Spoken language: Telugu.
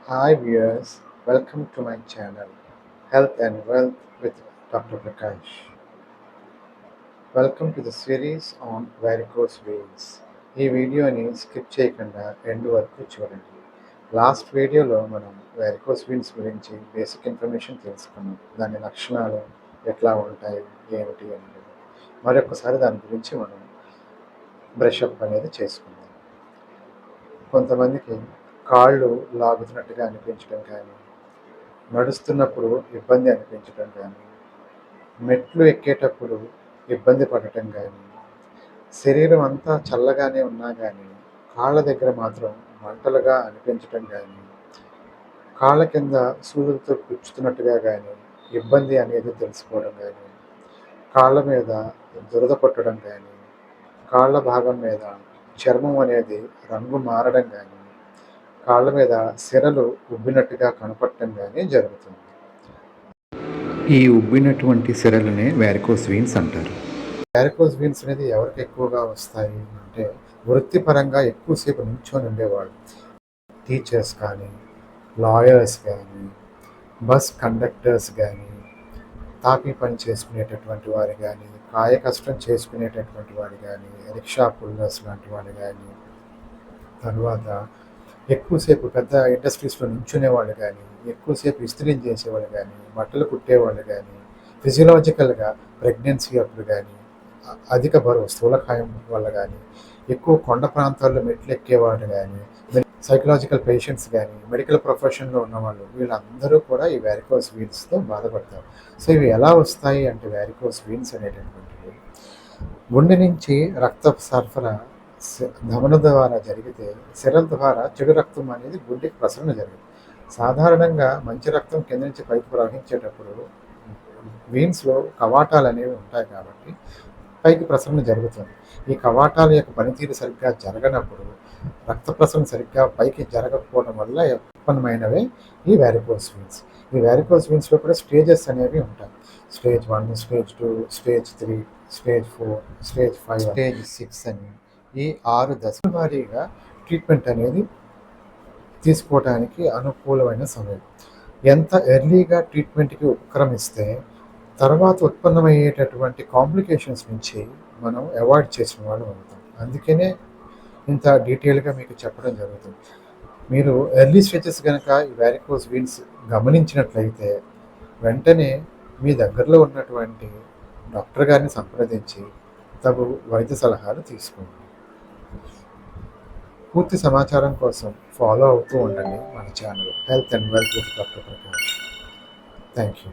Hi viewers, welcome to my channel Health and Wealth with Dr. Prakash. Welcome to the series on varicose veins. ఈ వీడియోని స్కిప్ చేయకుండా ఎండ్ వరకు చూడండి. లాస్ట్ వీడియోలో మనం varicose veins గురించి బేసిక్ ఇన్ఫర్మేషన్ తెలుసుకున్నాం. దాని లక్షణాలు ఎట్లా ఉంటాయి, ఏమిటి అనేది. మరొకసారి దాని గురించి మనం బ్రషప్ అనేది చేసుకుందాం. కొంతమందికి కాళ్ళు లాగుతున్నట్టుగా అనిపించడం కానీ, నడుస్తున్నప్పుడు ఇబ్బంది అనిపించడం కానీ, మెట్లు ఎక్కేటప్పుడు ఇబ్బంది పడటం కానీ, శరీరం అంతా చల్లగానే ఉన్నా కానీ కాళ్ళ దగ్గర మాత్రం మంటలుగా అనిపించటం కానీ, కాళ్ళ కింద సూదులతో గుచ్చుతున్నట్టుగా కానీ ఇబ్బంది అనేది తెలుసుకోవడం కానీ, కాళ్ళ మీద దురద పట్టడం కానీ, కాళ్ళ భాగం మీద చర్మం అనేది రంగు మారడం కానీ, కాళ్ళ మీద సిరలు ఉబ్బినట్టుగా కనపడటం కానీ జరుగుతుంది. ఈ ఉబ్బినటువంటి సిరలనే వారికోస్ వీన్స్ అంటారు. వారికోస్ వీన్స్ అనేది ఎవరికి ఎక్కువగా వస్తాయి అంటే, వృత్తిపరంగా ఎక్కువసేపు నిల్చొని ఉండేవాళ్ళు, టీచర్స్ కానీ, లాయర్స్ కానీ, బస్ కండక్టర్స్ కానీ, తాపీ పని చేసుకునేటటువంటి వారు కానీ, కాయ కష్టం చేసుకునేటటువంటి వారు కానీ, రిక్షా పుల్లర్స్ లాంటి వాళ్ళు కానీ, తర్వాత ఎక్కువసేపు పెద్ద ఇండస్ట్రీస్లో నించునే వాళ్ళు కానీ, ఎక్కువసేపు ఇస్త్రీ చేసేవాళ్ళు కానీ, బట్టలు కుట్టేవాళ్ళు కానీ, ఫిజియలాజికల్గా ప్రెగ్నెన్సీ అప్పుడు కానీ, అధిక బరువు స్థూలకాయం వల్ల కానీ, ఎక్కువ కొండ ప్రాంతాల్లో మెట్లు ఎక్కేవాళ్ళు కానీ, సైకలాజికల్ పేషెంట్స్ కానీ, మెడికల్ ప్రొఫెషన్లో ఉన్నవాళ్ళు, వీళ్ళందరూ కూడా ఈ వారికోస్ వీన్స్తో బాధపడతారు. సో ఇవి ఎలా వస్తాయి అంటే, వారికోస్ వీన్స్ అనేటటువంటివి గుండె నుంచి రక్త సరఫరా ధమన ద్వారా జరిగితే సిరల ద్వారా చెడు రక్తం అనేది గుండెకి ప్రసరణ జరుగుతుంది. సాధారణంగా మంచి రక్తం కింద నుంచి పైకి ప్రవహించేటప్పుడు వీన్స్లో కవాటాలు అనేవి ఉంటాయి కాబట్టి పైకి ప్రసరణ జరుగుతుంది. ఈ కవాటాల యొక్క పనితీరు సరిగ్గా జరగనప్పుడు రక్త ప్రసరణ సరిగ్గా పైకి జరగకపోవడం వల్ల ఉత్పన్నమైనవే ఈ వారికోస్ వీన్స్. ఈ వారికోస్ వీన్స్లో కూడా స్టేజెస్ అనేవి ఉంటాయి. Stage 1, stage 2, stage 3, stage 4, stage 5, stage 6 అని ఈ 6 దశల వారీగా ట్రీట్మెంట్ అనేది తీసుకోవడానికి అనుకూలమైన సమయం. ఎంత ఎర్లీగా ట్రీట్మెంట్కి ఉపక్రమిస్తే తర్వాత ఉత్పన్నమయ్యేటటువంటి కాంప్లికేషన్స్ నుంచి మనం అవాయిడ్ చేసిన వాళ్ళు అవుతాం. అందుకనే ఇంత డీటెయిల్గా మీకు చెప్పడం జరుగుతుంది. మీరు ఎర్లీ స్టేజెస్ కనుక ఈ వారికోస్ వీన్స్ గమనించినట్లయితే వెంటనే మీ దగ్గరలో ఉన్నటువంటి డాక్టర్ గారిని సంప్రదించి తగు వైద్య సలహాలు తీసుకోండి. పూర్తి సమాచారం కోసం ఫాలో అవుతూ ఉండండి మన channel health and wealth with doctor Prakash. Thank you.